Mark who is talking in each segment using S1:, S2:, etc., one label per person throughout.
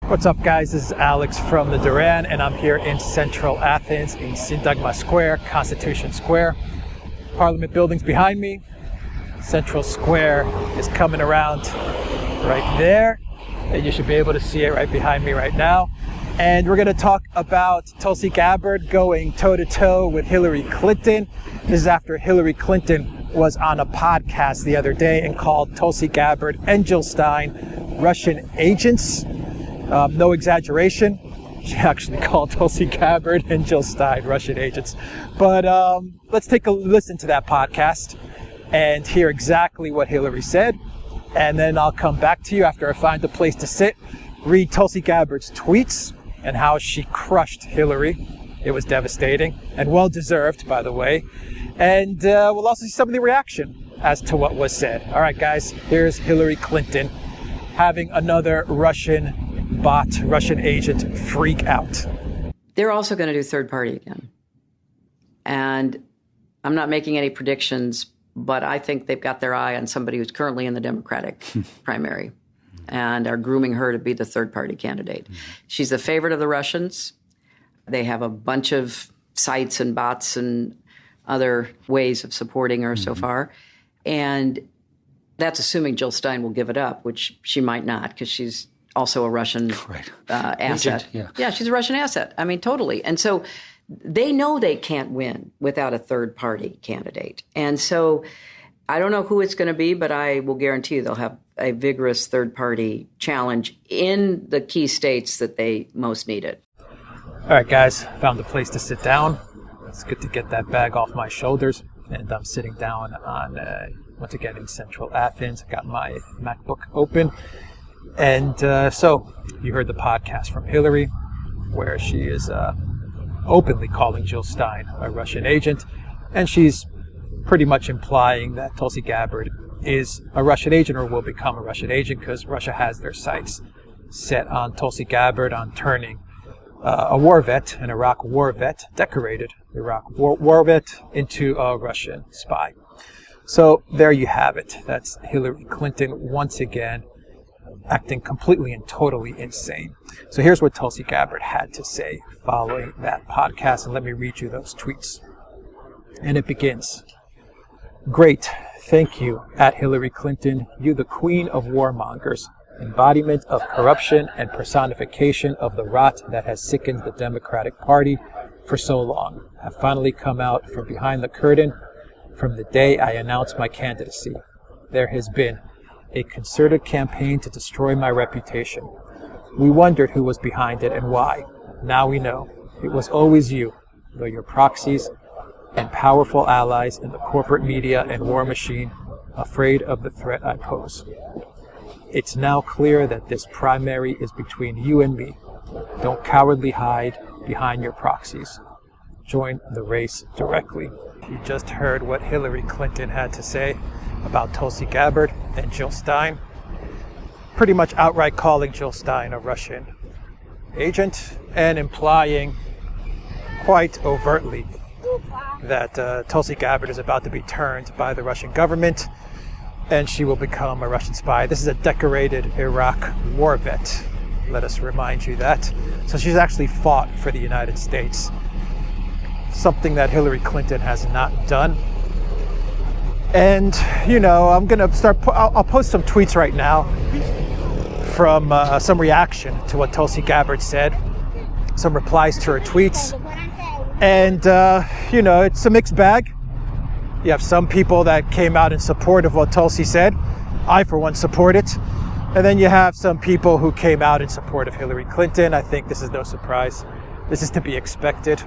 S1: What's up, guys? This is Alex from the Duran, and I'm here in central Athens in Syntagma Square, Constitution Square. Parliament building's behind me. Central Square is coming around right there, and you should be able to see it right behind me right now. And we're going to talk about Tulsi Gabbard going toe-to-toe with Hillary Clinton. This is after Hillary Clinton was on a podcast the other day and called Tulsi Gabbard and Jill Stein Russian agents. No exaggeration. She actually called Tulsi Gabbard and Jill Stein Russian agents. But let's take a listen to that podcast and hear exactly what Hillary said. And then I'll come back to you after I find a place to sit, read Tulsi Gabbard's tweets and how she crushed Hillary. It was devastating and well-deserved, by the way. And we'll also see some of the reaction as to what was said. All right, guys, here's Hillary Clinton having another Russian agent freak out.
S2: They're also going to do third party again. And I'm not making any predictions, but I think they've got their eye on somebody who's currently in the Democratic primary and are grooming her to be the third party candidate. She's the favorite of the Russians. They have a bunch of sites and bots and other ways of supporting her so far. And that's assuming Jill Stein will give it up, which she might not, because she's also a Russian asset.
S3: Agent,
S2: yeah, she's a Russian asset. I mean, totally. And so they know they can't win without a third-party candidate. And so I don't know who it's going to be, but I will guarantee you they'll have a vigorous third-party challenge in the key states that they most need it.
S1: All right, guys, found a place to sit down. It's good to get that bag off my shoulders. And I'm sitting down on, once again, in central Athens. I got my MacBook open. And so you heard the podcast from Hillary, where she is openly calling Jill Stein a Russian agent. And she's pretty much implying that Tulsi Gabbard is a Russian agent or will become a Russian agent because Russia has their sights set on Tulsi Gabbard, on turning a war vet, an Iraq war vet, decorated Iraq war vet, into a Russian spy. So there you have it. That's Hillary Clinton once again acting completely and totally insane. So here's what Tulsi Gabbard had to say following that podcast, and let me read you those tweets. And it begins, "Great, thank you, at Hillary Clinton, you the queen of warmongers, embodiment of corruption and personification of the rot that has sickened the Democratic Party for so long, have finally come out from behind the curtain. From the day I announced my candidacy, there has been a concerted campaign to destroy my reputation. We wondered who was behind it and why. Now we know. It was always you, though your proxies and powerful allies in the corporate media and war machine, afraid of the threat I pose. It's now clear that this primary is between you and me. Don't cowardly hide behind your proxies. Join the race directly." You just heard what Hillary Clinton had to say about Tulsi Gabbard and Jill Stein. Pretty much outright calling Jill Stein a Russian agent and implying quite overtly that Tulsi Gabbard is about to be turned by the Russian government and she will become a Russian spy. This is a decorated Iraq war vet. Let us remind you that. So she's actually fought for the United States, something that Hillary Clinton has not done. And, you know, I'm going to I'll post some tweets right now from some reaction to what Tulsi Gabbard said, some replies to her tweets. And, you know, it's a mixed bag. You have some people that came out in support of what Tulsi said. I, for one, support it. And then you have some people who came out in support of Hillary Clinton. I think this is no surprise. This is to be expected.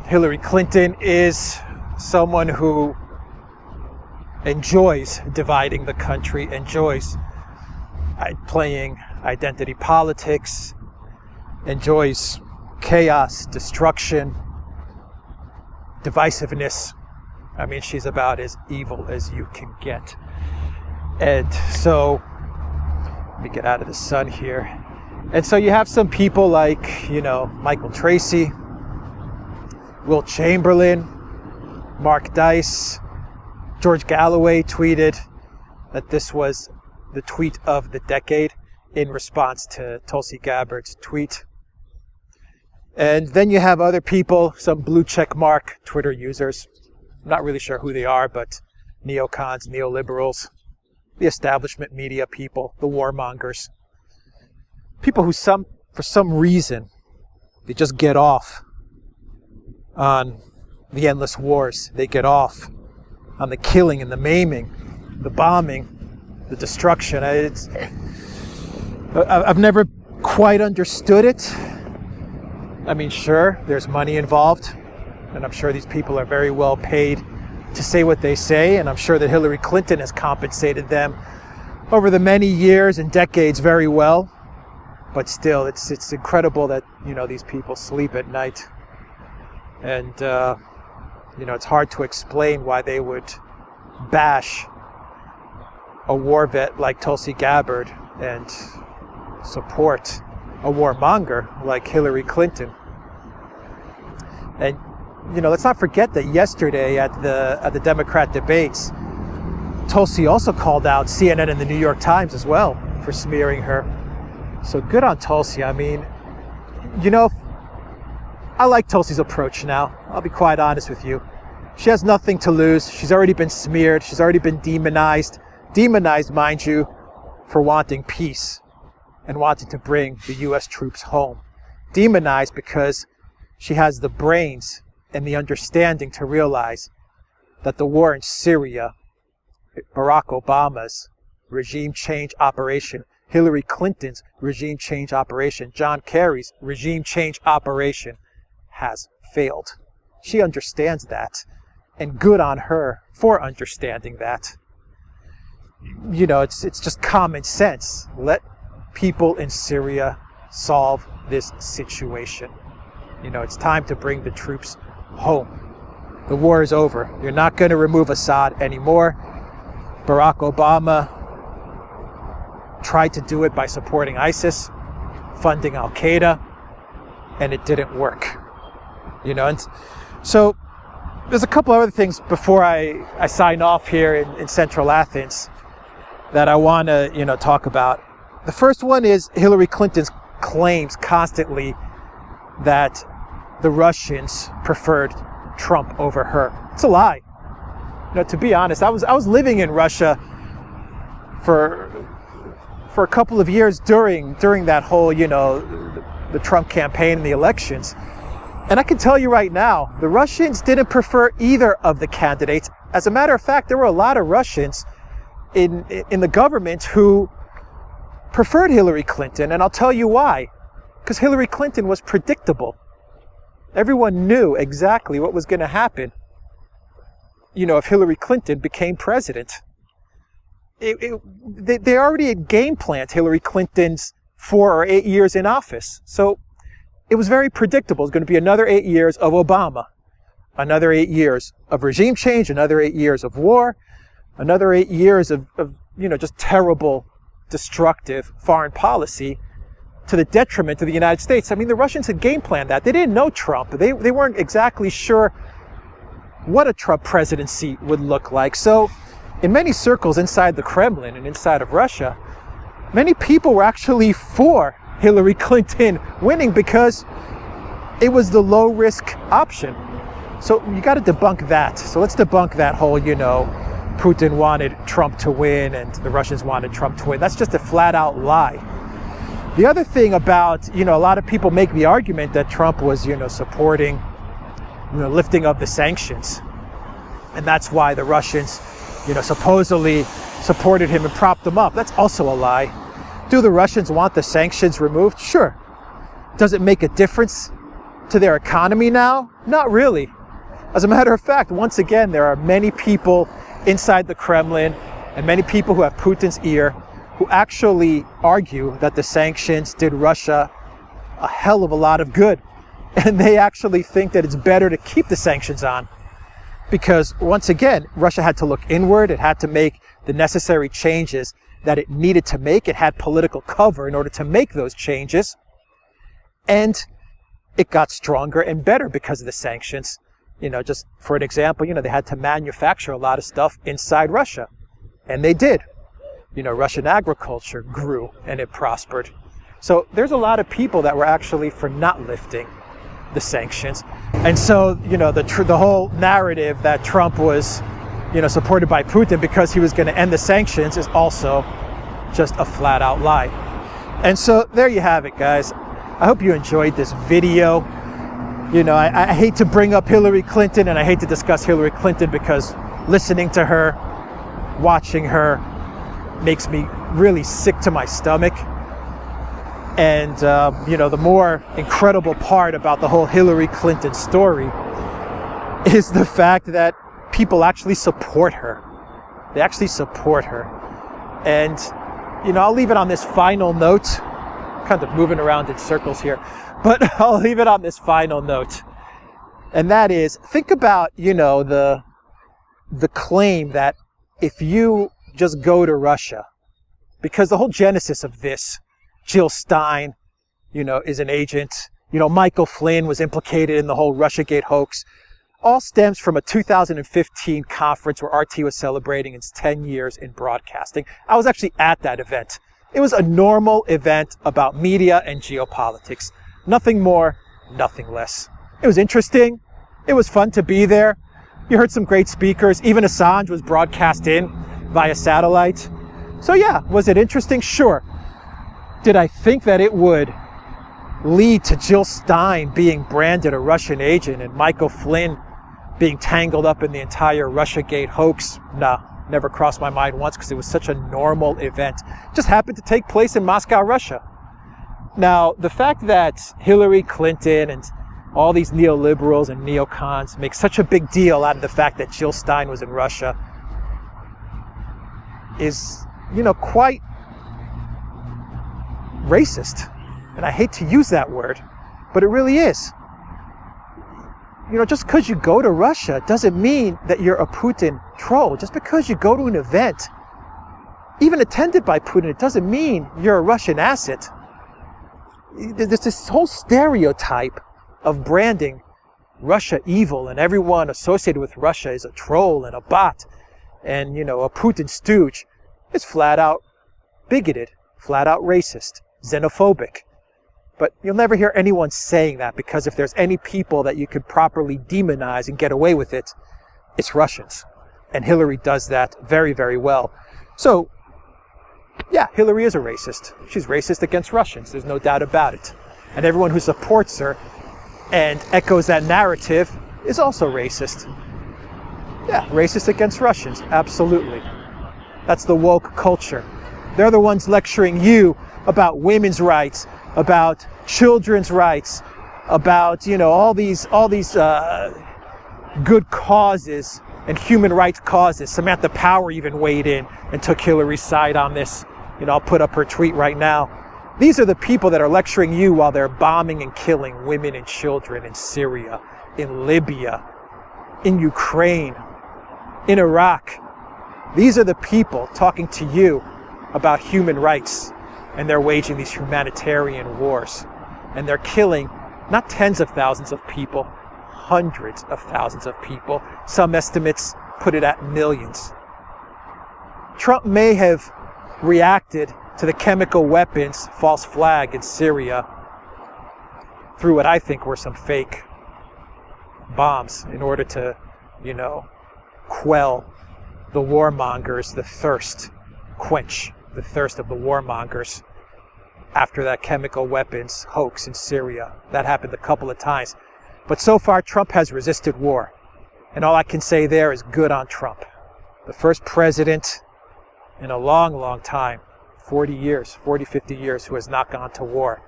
S1: Hillary Clinton is someone who enjoys dividing the country, enjoys playing identity politics, enjoys chaos, destruction, divisiveness. I mean, she's about as evil as you can get. And so, let me get out of the sun here. And so you have some people like, you know, Michael Tracy, Will Chamberlain, Mark Dice, George Galloway tweeted that this was the tweet of the decade. in response to Tulsi Gabbard's tweet. And then you have other people, some blue check mark Twitter users. I'm not really sure who they are, but neocons, neoliberals, the establishment media people, the warmongers. People who for some reason, they just get off on the endless wars. They get off on the killing and the maiming, the bombing, the destruction. I've never quite understood it. I mean, sure, there's money involved, and I'm sure these people are very well paid to say what they say, and I'm sure that Hillary Clinton has compensated them over the many years and decades very well. But still, it's incredible that, these people sleep at night. And, it's hard to explain why they would bash a war vet like Tulsi Gabbard and support a warmonger like Hillary Clinton. And, let's not forget that yesterday at the Democrat debates, Tulsi also called out CNN and the New York Times as well for smearing her. So good on Tulsi. I mean, I like Tulsi's approach now. I'll be quite honest with you. She has nothing to lose. She's already been smeared. She's already been demonized. Demonized, mind you, for wanting peace and wanting to bring the U.S. troops home. Demonized because she has the brains and the understanding to realize that the war in Syria, Barack Obama's regime change operation, Hillary Clinton's regime change operation, John Kerry's regime change operation has failed. She understands that, and good on her for understanding that. It's just common sense. Let people in Syria solve this situation. It's time to bring the troops home. The war is over. You're not going to remove Assad anymore. Barack Obama tried to do it by supporting ISIS, funding Al-Qaeda, and it didn't work. And so there's a couple other things before I sign off here in Central Athens that I want to, talk about. The first one is Hillary Clinton's claims constantly that the Russians preferred Trump over her. It's a lie. To be honest, I was living in Russia for a couple of years during that whole, the Trump campaign and the elections. And I can tell you right now, the Russians didn't prefer either of the candidates. As a matter of fact, there were a lot of Russians in the government who preferred Hillary Clinton, and I'll tell you why. Because Hillary Clinton was predictable. Everyone knew exactly what was going to happen, if Hillary Clinton became president. They already had game planned Hillary Clinton's 4 or 8 years in office. So it was very predictable. It's going to be another 8 years of Obama, another 8 years of regime change, another 8 years of war, another 8 years of just terrible, destructive foreign policy to the detriment of the United States. I mean, the Russians had game planned that. They didn't know Trump. They weren't exactly sure what a Trump presidency would look like. So in many circles inside the Kremlin and inside of Russia, many people were actually for Hillary Clinton winning because it was the low-risk option. So you got to debunk that. So let's debunk that whole, Putin wanted Trump to win and the Russians wanted Trump to win. That's just a flat-out lie. The other thing about, a lot of people make the argument that Trump was, supporting, lifting of the sanctions. And that's why the Russians, supposedly supported him and propped him up. That's also a lie. Do the Russians want the sanctions removed? Sure. Does it make a difference to their economy now? Not really. As a matter of fact, once again, there are many people inside the Kremlin and many people who have Putin's ear who actually argue that the sanctions did Russia a hell of a lot of good. And they actually think that it's better to keep the sanctions on. Because once again, Russia had to look inward. It had to make the necessary changes that it needed to make. It had political cover in order to make those changes. And it got stronger and better because of the sanctions. Just for an example, they had to manufacture a lot of stuff inside Russia. And they did. Russian agriculture grew and it prospered. So there's a lot of people that were actually for not lifting the sanctions. And so, the whole narrative that Trump was, supported by Putin because he was going to end the sanctions is also just a flat out lie. And so there you have it, guys. I hope you enjoyed this video. I hate to bring up Hillary Clinton and I hate to discuss Hillary Clinton because listening to her, watching her makes me really sick to my stomach. And, the more incredible part about the whole Hillary Clinton story is the fact that people actually support her. They actually support her. And, I'll leave it on this final note. Kind of moving around in circles here. But I'll leave it on this final note. And that is, think about, the claim that if you just go to Russia, because the whole genesis of this, Jill Stein, is an agent. Michael Flynn was implicated in the whole Russiagate hoax. All stems from a 2015 conference where RT was celebrating its 10 years in broadcasting. I was actually at that event. It was a normal event about media and geopolitics. Nothing more, nothing less. It was interesting. It was fun to be there. You heard some great speakers. Even Assange was broadcast in via satellite. So yeah, was it interesting? Sure. Did I think that it would lead to Jill Stein being branded a Russian agent and Michael Flynn being tangled up in the entire Russiagate hoax? Nah, never crossed my mind once because it was such a normal event. It just happened to take place in Moscow, Russia. Now, the fact that Hillary Clinton and all these neoliberals and neocons make such a big deal out of the fact that Jill Stein was in Russia is, quite racist. And I hate to use that word, but it really is. Just because you go to Russia doesn't mean that you're a Putin troll. Just because you go to an event, even attended by Putin, it doesn't mean you're a Russian asset. There's this whole stereotype of branding Russia evil and everyone associated with Russia is a troll and a bot and, a Putin stooge. It's flat out bigoted, flat out racist, xenophobic. But you'll never hear anyone saying that because if there's any people that you could properly demonize and get away with it, it's Russians. And Hillary does that very, very well. So, yeah, Hillary is a racist. She's racist against Russians. There's no doubt about it. And everyone who supports her and echoes that narrative is also racist. Yeah, racist against Russians. Absolutely. That's the woke culture. They're the ones lecturing you about women's rights, about children's rights, about, all these good causes and human rights causes. Samantha Power even weighed in and took Hillary's side on this. I'll put up her tweet right now. These are the people that are lecturing you while they're bombing and killing women and children in Syria, in Libya, in Ukraine, in Iraq. These are the people talking to you about human rights, and they're waging these humanitarian wars. And they're killing not tens of thousands of people, hundreds of thousands of people. Some estimates put it at millions. Trump may have reacted to the chemical weapons false flag in Syria through what I think were some fake bombs in order to, quell the warmongers, the thirst, quench the thirst of the warmongers after that chemical weapons hoax in Syria. That happened a couple of times. But so far, Trump has resisted war. And all I can say there is good on Trump. The first president in a long, long time, 40 years, 40, 50 years, who has not gone to war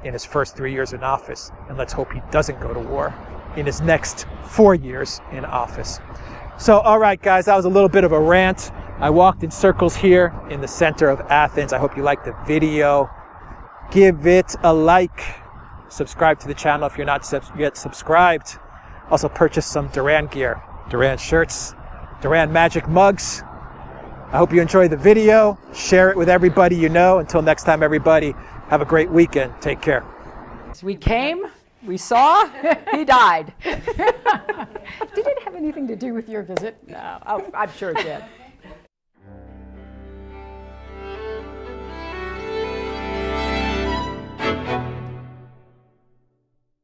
S1: in his first 3 years in office. And let's hope he doesn't go to war in his next 4 years in office. So, all right, guys, that was a little bit of a rant. I walked in circles here in the center of Athens. I hope you liked the video. Give it a like. Subscribe to the channel if you're not yet subscribed. Also purchase some Duran gear, Duran shirts, Duran magic mugs. I hope you enjoyed the video. Share it with everybody you know. Until next time, everybody, have a great weekend. Take care.
S3: We came, we saw, he died. Did it have anything to do with your visit? No, I'm sure it did.